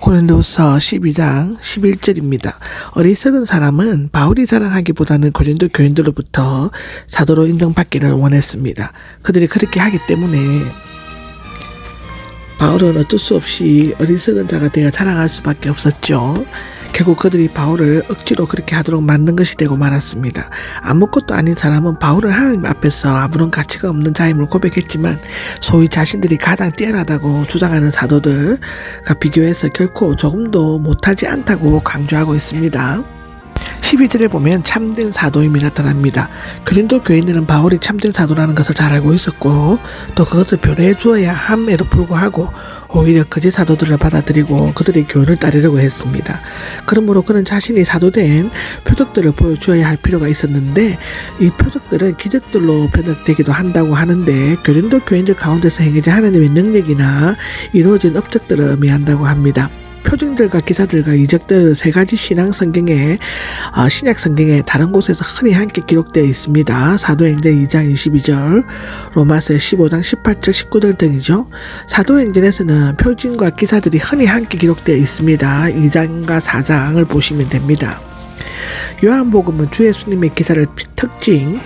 고린도서 12장 11절입니다. 어리석은 사람은 바울이 자랑하기보다는 고린도 교인들로부터 사도로 인정받기를 원했습니다. 그들이 그렇게 하기 때문에 바울은 어쩔 수 없이 어리석은 자가 되어 자랑할 수밖에 없었죠. 결국 그들이 바울을 억지로 그렇게 하도록 만든 것이 되고 말았습니다. 아무것도 아닌 사람은 바울은 하나님 앞에서 아무런 가치가 없는 자임을 고백했지만 소위 자신들이 가장 뛰어나다고 주장하는 사도들과 비교해서 결코 조금도 못하지 않다고 강조하고 있습니다. 12절에 보면 참된 사도임이 나타납니다. 고린도 교인들은 바울이 참된 사도라는 것을 잘 알고 있었고 또 그것을 변호해 주어야 함에도 불구하고 오히려 거짓 사도들을 받아들이고 그들의 교훈을 따르려고 했습니다. 그러므로 그는 자신이 사도된 표적들을 보여주어야 할 필요가 있었는데 이 표적들은 기적들로 변형되기도 한다고 하는데 고린도 교인들 가운데서 행해진 하나님의 능력이나 이루어진 업적들을 의미한다고 합니다. 표징들과 기사들과 이적들 세 가지 신약 성경에 다른 곳에서 흔히 함께 기록되어 있습니다. 사도행전 2장 22절, 로마서 15장 18절 19절 등이죠. 사도행전에서는 표징과 기사들이 흔히 함께 기록되어 있습니다. 2장과 4장을 보시면 됩니다. 요한복음은 주 예수님의 기사를 특징,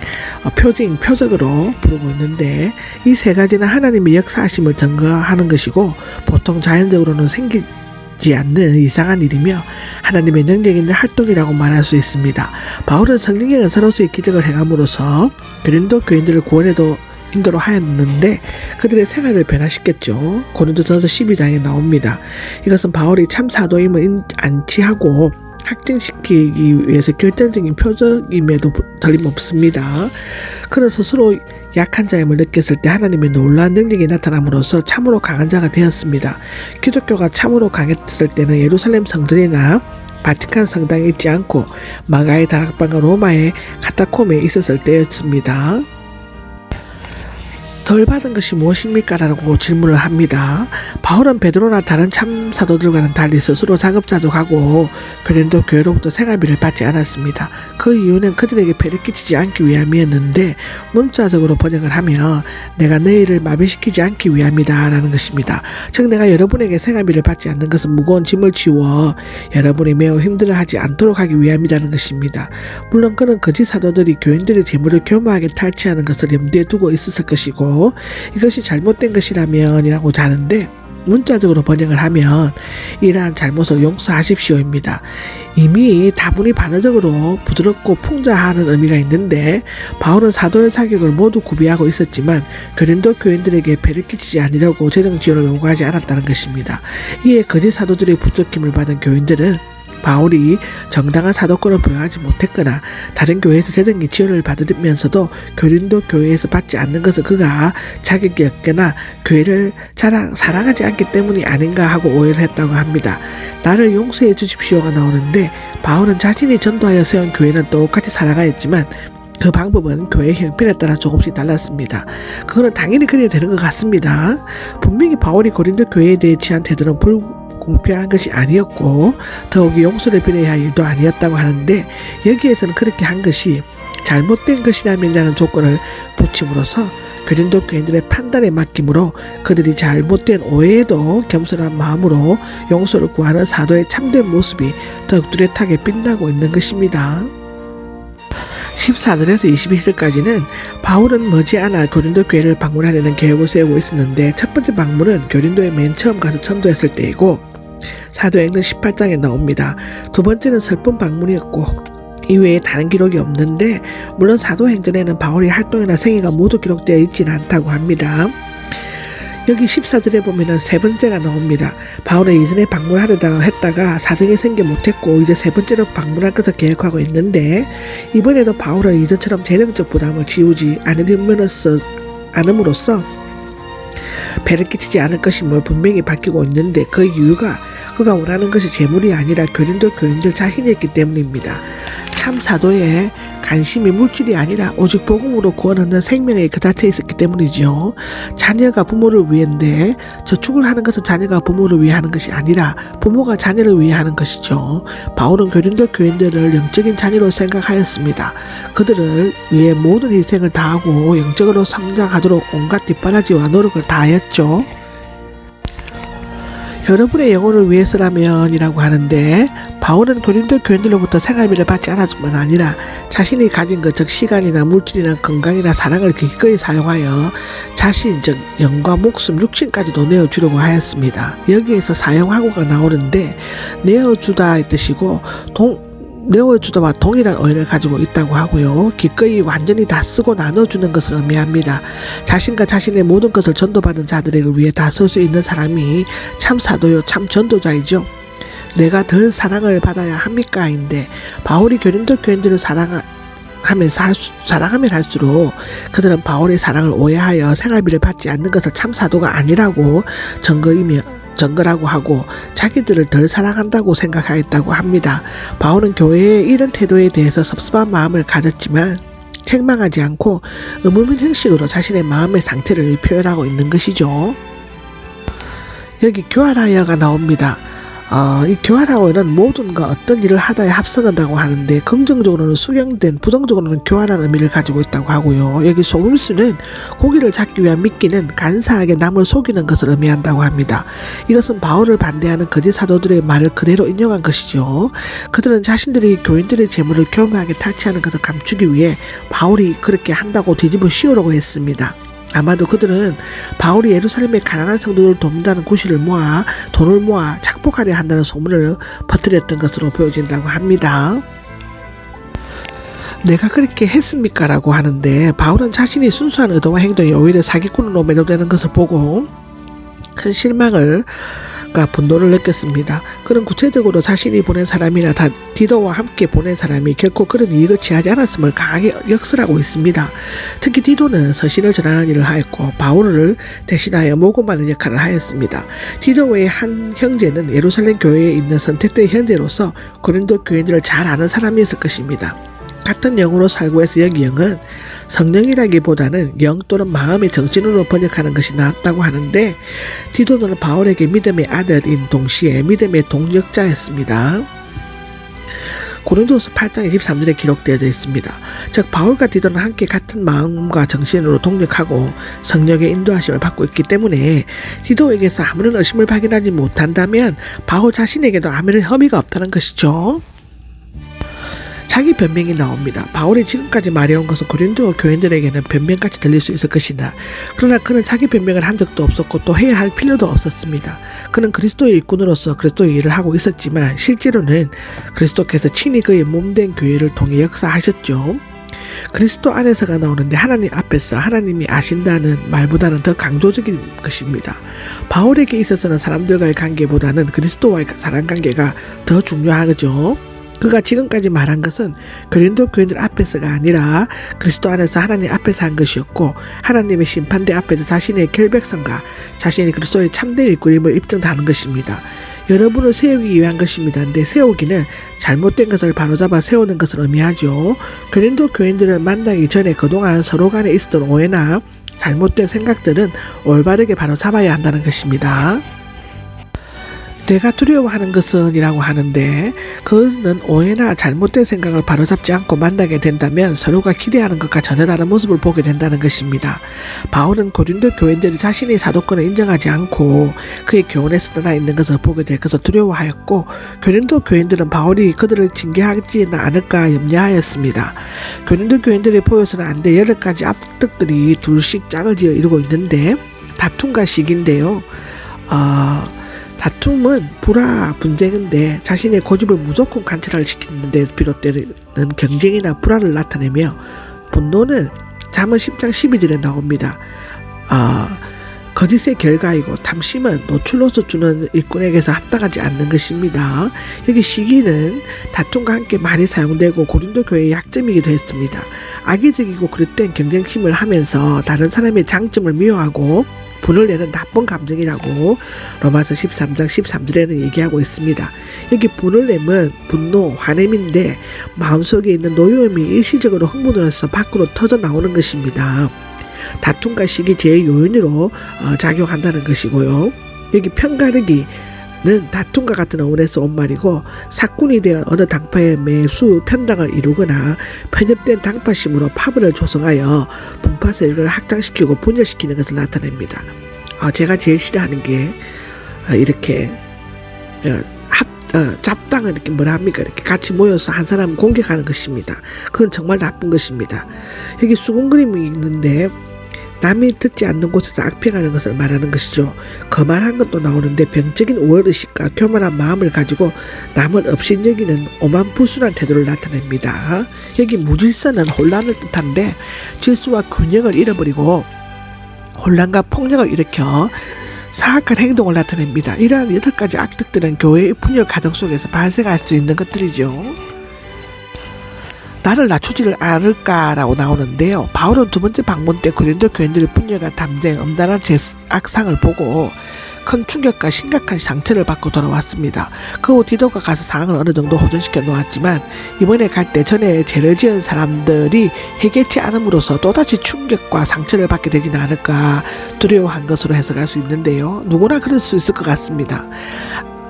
표징, 표적으로 부르고 있는데 이 세 가지는 하나님의 역사하심을 증거하는 것이고 보통 자연적으로는 생기지 않는 이상한 일이며 하나님의 능력 있는 활동이라고 말할 수 있습니다. 바울은 성령의 은사로서의 기적을 행함으로써 고린도 교인들을 구원에도 인도로 하였는데 그들의 생활을 변화시켰죠. 고린도전서 12장에 나옵니다. 이것은 바울이 참 사도임을 안치하고 확증시키기 위해서 결정적인 표적임에도 틀림없습니다. 그는 스스로 약한 자임을 느꼈을 때 하나님의 놀라운 능력이 나타남으로써 참으로 강한 자가 되었습니다. 기독교가 참으로 강했을 때는 예루살렘 성전이나 바티칸 성당에 있지 않고 마가의 다락방과 로마의 카타콤에 있었을 때였습니다. 덜 받은 것이 무엇입니까? 라고 질문을 합니다. 바울은 베드로나 다른 참 사도들과는 달리 스스로 자급자족하고 고린도 교회로부터 생활비를 받지 않았습니다. 그 이유는 그들에게 배를 끼치지 않기 위함이었는데 문자적으로 번역을 하면 내가 너희를 마비시키지 않기 위함이다 라는 것입니다. 즉 내가 여러분에게 생활비를 받지 않는 것은 무거운 짐을 지워 여러분이 매우 힘들어하지 않도록 하기 위함이라는 것입니다. 물론 그는 거짓 사도들이 교인들의 재물을 교묘하게 탈취하는 것을 염두에 두고 있었을 것이고 이것이 잘못된 것이라면 이라고 하는데 문자적으로 번역을 하면 이러한 잘못을 용서하십시오입니다. 이미 다분히 반어적으로 부드럽고 풍자하는 의미가 있는데 바울은 사도의 자격을 모두 구비하고 있었지만 고린도 교인들에게 배를 끼치지 않으려고 재정 지원을 요구하지 않았다는 것입니다. 이에 거짓 사도들의 부족힘을 받은 교인들은 바울이 정당한 사도권을 보유하지 못했거나 다른 교회에서 재정의 지원을 받으면서도 고린도 교회에서 받지 않는 것은 그가 자격이 없거나 교회를 사랑하지 않기 때문이 아닌가 하고 오해를 했다고 합니다. 나를 용서해 주십시오가 나오는데 바울은 자신이 전도하여 세운 교회는 똑같이 사랑하였지만 그 방법은 교회 형편에 따라 조금씩 달랐습니다. 그거는 당연히 그래야 되는 것 같습니다. 분명히 바울이 고린도 교회에 대해 취한 태도는 공평한 것이 아니었고 더욱이 용서를 빌어야 할 일도 아니었다고 하는데 여기에서는 그렇게 한 것이 잘못된 것이라면이라는 조건을 붙임으로써 고린도 교인들의 판단에 맡김으로 그들이 잘못된 오해에도 겸손한 마음으로 용서를 구하는 사도의 참된 모습이 더욱 뚜렷하게 빛나고 있는 것입니다. 14절에서 22절까지는 바울은 머지않아 고린도 교회를 방문하려는 계획을 세우고 있었는데 첫 번째 방문은 고린도에 맨 처음 가서 전도했을 때이고 사도행전 18장에 나옵니다. 두 번째는 슬픈 방문이었고 이외에 다른 기록이 없는데 물론 사도행전에는 바울의 활동이나 생애가 모두 기록되어 있지는 않다고 합니다. 여기 14절에 보면은 세 번째가 나옵니다. 바울은 이전에 방문하려다 했다가 사정이 생겨 못했고 이제 세 번째로 방문할 것을 계획하고 있는데 이번에도 바울은 이전처럼 재정적 부담을 지우지 않음으로써 배를 끼치지 않을 것임을 분명히 밝히고 있는데 그 이유가 그가 원하는 것이 재물이 아니라 고린도 교인들 자신이었기 때문입니다. 참 사도의 관심이 물질이 아니라 오직 복음으로 구원 얻는 생명에 그 자체에 있었기 때문이죠. 자녀가 부모를 위한데 저축을 하는 것은 자녀가 부모를 위해 하는 것이 아니라 부모가 자녀를 위해 하는 것이죠. 바울은 고린도 교인들을 영적인 자녀로 생각하였습니다. 그들을 위해 모든 희생을 다하고 영적으로 성장하도록 온갖 뒷바라지와 노력을 다하였죠. 여러분의 영혼을 위해서라면이라고 하는데, 바울은 고린도 교인들로부터 생활비를 받지 않았을 뿐 아니라 자신이 가진 것, 즉 시간이나 물질이나 건강이나 사랑을 기꺼이 사용하여 자신, 즉 영과 목숨, 육신까지도 내어주려고 하였습니다. 여기에서 사용하고가 나오는데, 내어주다 이 뜻이고 내어주다와 동일한 어휘를 가지고 있다고 하고요. 기꺼이 완전히 다 쓰고 나눠주는 것을 의미합니다. 자신과 자신의 모든 것을 전도받은 자들에게 위해 다 쓸 수 있는 사람이 참 사도요, 참 전도자이죠. 내가 덜 사랑을 받아야 합니까?인데, 바울이 고린도 교인들을 사랑하면 할수록 그들은 바울의 사랑을 오해하여 생활비를 받지 않는 것을 참 사도가 아니라고 증거라고 하고 자기들을 덜 사랑한다고 생각하였다고 합니다. 바울은 교회의 이런 태도에 대해서 섭섭한 마음을 가졌지만 책망하지 않고 의무민 형식으로 자신의 마음의 상태를 표현하고 있는 것이죠. 여기 교활하여가 나옵니다. 이 교활하여는 모든가 어떤 일을 하다에 합성한다고 하는데, 긍정적으로는 수경된, 부정적으로는 교활한 의미를 가지고 있다고 하고요. 여기 속임수는 고기를 잡기 위한 미끼는 간사하게 남을 속이는 것을 의미한다고 합니다. 이것은 바울을 반대하는 거짓 사도들의 말을 그대로 인용한 것이죠. 그들은 자신들이 교인들의 재물을 교묘하게 탈취하는 것을 감추기 위해 바울이 그렇게 한다고 뒤집어 씌우려고 했습니다. 아마도 그들은 바울이 예루살렘의 가난한 성도들을 돕는다는 구실을 모아 돈을 모아 착복하려 한다는 소문을 퍼뜨렸던 것으로 보여진다고 합니다. 내가 그렇게 했습니까? 라고 하는데, 바울은 자신이 순수한 의도와 행동이 오히려 사기꾼으로 매도되는 것을 보고 큰 실망을 분노를 느꼈습니다. 그는 구체적으로 자신이 보낸 사람이나 디도와 함께 보낸 사람이 결코 그런 이익을 취하지 않았음을 강하게 역설하고 있습니다. 특히 디도는 서신을 전하는 일을 하였고 바울을 대신하여 모금하는 역할을 하였습니다. 디도 외의 한 형제는 예루살렘 교회에 있는 선택된 형제로서 고린도 교인들을 잘 아는 사람이었을 것입니다. 같은 영으로 살고 해서 여기 영은 성령이라기보다는 영 또는 마음의 정신으로 번역하는 것이 낫다고 하는데, 디도는 바울에게 믿음의 아들인 동시에 믿음의 동역자였습니다. 고린도서 8장 23절에 기록되어 있습니다. 즉 바울과 디도는 함께 같은 마음과 정신으로 동력하고 성령의 인도하심을 받고 있기 때문에 디도에게서 아무런 의심을 발견하지 못한다면 바울 자신에게도 아무런 혐의가 없다는 것이죠. 자기 변명이 나옵니다. 바울이 지금까지 말해온 것은 고린도 교인들에게는 변명같이 들릴 수 있을 것이다. 그러나 그는 자기 변명을 한 적도 없었고 또 해야 할 필요도 없었습니다. 그는 그리스도의 일꾼으로서 그리스도의 일을 하고 있었지만 실제로는 그리스도께서 친히 그의 몸된 교회를 통해 역사하셨죠. 그리스도 안에서가 나오는데 하나님 앞에서 하나님이 아신다는 말보다는 더 강조적인 것입니다. 바울에게 있어서는 사람들과의 관계보다는 그리스도와의 사랑 관계가 더 중요하죠. 그가 지금까지 말한 것은 고린도 교인들 앞에서가 아니라 그리스도 안에서 하나님 앞에서 한 것이었고, 하나님의 심판대 앞에서 자신의 결백성과 자신이 그리스도의 참된 일꾼임을 입증하는 것입니다. 여러분을 세우기 위한 것입니다. 근데 세우기는 잘못된 것을 바로잡아 세우는 것을 의미하죠. 고린도 교인들을 만나기 전에 그동안 서로 간에 있었던 오해나 잘못된 생각들은 올바르게 바로잡아야 한다는 것입니다. 내가 두려워하는 것은 이라고 하는데, 그는 오해나 잘못된 생각을 바로잡지 않고 만나게 된다면 서로가 기대하는 것과 전혀 다른 모습을 보게 된다는 것입니다. 바울은 고린도 교인들이 자신의 사도권을 인정하지 않고 그의 교훈에서 떠나 있는 것을 보게 될 것을 두려워하였고, 고린도 교인들은 바울이 그들을 징계하지는 않을까 염려하였습니다. 고린도 교인들이 보여서는 안 될 8가지 압득들이 둘씩 짝을 지어 이루고 있는데, 다툼과 시기인데요. 다툼은 분쟁인데 자신의 고집을 무조건 관철시키는 데 비롯되는 경쟁이나 불화를 나타내며, 분노는 잠언 10장 12절에 나옵니다. 거짓의 결과이고 탐심은 노출로서 주는 일꾼에게서 합당하지 않는 것입니다. 여기 시기는 다툼과 함께 많이 사용되고 고린도 교회의 약점이기도 했습니다. 악의적이고 그릇된 경쟁심을 하면서 다른 사람의 장점을 미워하고 분을 내는 나쁜 감정이라고 로마서 13장 13절에는 얘기하고 있습니다. 여기 분을 내면 분노, 화냄인데 마음속에 있는 노여움이 일시적으로 흥분으로서 밖으로 터져 나오는 것입니다. 다툼과 시기 제의 요인으로 작용한다는 것이고요. 여기 편가르기는 다툼과 같은 어원에서 온 말이고, 사꾼이 되어 어느 당파의 매수 편당을 이루거나 편협된 당파심으로 파벌을 조성하여 분파 세력을 확장시키고 분열시키는 것을 나타냅니다. 제가 제일 싫어하는 게 이렇게 잡당을 이렇게 이렇게 같이 모여서 한 사람 공격하는 것입니다. 그건 정말 나쁜 것입니다. 여기 수군 그림이 있는데 남이 듣지 않는 곳에서 악평하는 것을 말하는 것이죠. 거만한 것도 나오는데 병적인 우월의식과 교만한 마음을 가지고 남을 업신여기는 오만부순한 태도를 나타냅니다. 여기 무질서는 혼란을 뜻하는데 질서와 균형을 잃어버리고 혼란과 폭력을 일으켜 사악한 행동을 나타냅니다. 이러한 8가지 악덕들은 교회의 분열 가정 속에서 발생할 수 있는 것들이죠. 나를 낮추지를 않을까라고 나오는데요. 바울은 두 번째 방문 때 고린도 교인들의 분열과 담쟁, 엄단한 악상을 보고 큰 충격과 심각한 상처를 받고 돌아왔습니다. 그 후 디도가 가서 상황을 어느 정도 호전시켜 놓았지만 이번에 갈 때 전에 죄를 지은 사람들이 해결치 않음으로써 또다시 충격과 상처를 받게 되지는 않을까 두려워한 것으로 해석할 수 있는데요. 누구나 그럴 수 있을 것 같습니다.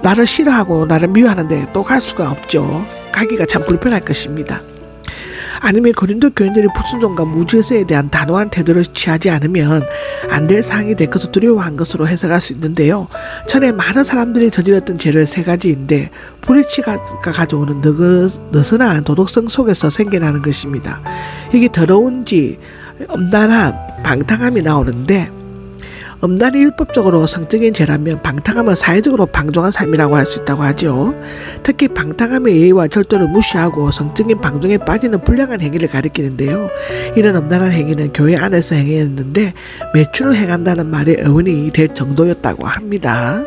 나를 싫어하고 나를 미워하는데 또 갈 수가 없죠. 가기가 참 불편할 것입니다. 아니면 고린도 교인들이 불순종과 무질서에 대한 단호한 태도를 취하지 않으면 안 될 사항이 될 것을 두려워한 것으로 해석할 수 있는데요. 전에 많은 사람들이 저질렀던 죄를 3가지인데 불일치가 가져오는 느슨한 도덕성 속에서 생겨나는 것입니다. 이게 더러운지 엄단함, 방탕함이 나오는데 엄단이 율법적으로 성적인 죄라면 방탕함은 사회적으로 방종한 삶이라고 할 수 있다고 하죠. 특히 방탕함의 예의와 절도를 무시하고 성적인 방종에 빠지는 불량한 행위를 가리키는데요. 이런 엄단한 행위는 교회 안에서 행했는데 매출을 행한다는 말의 어원이 될 정도였다고 합니다.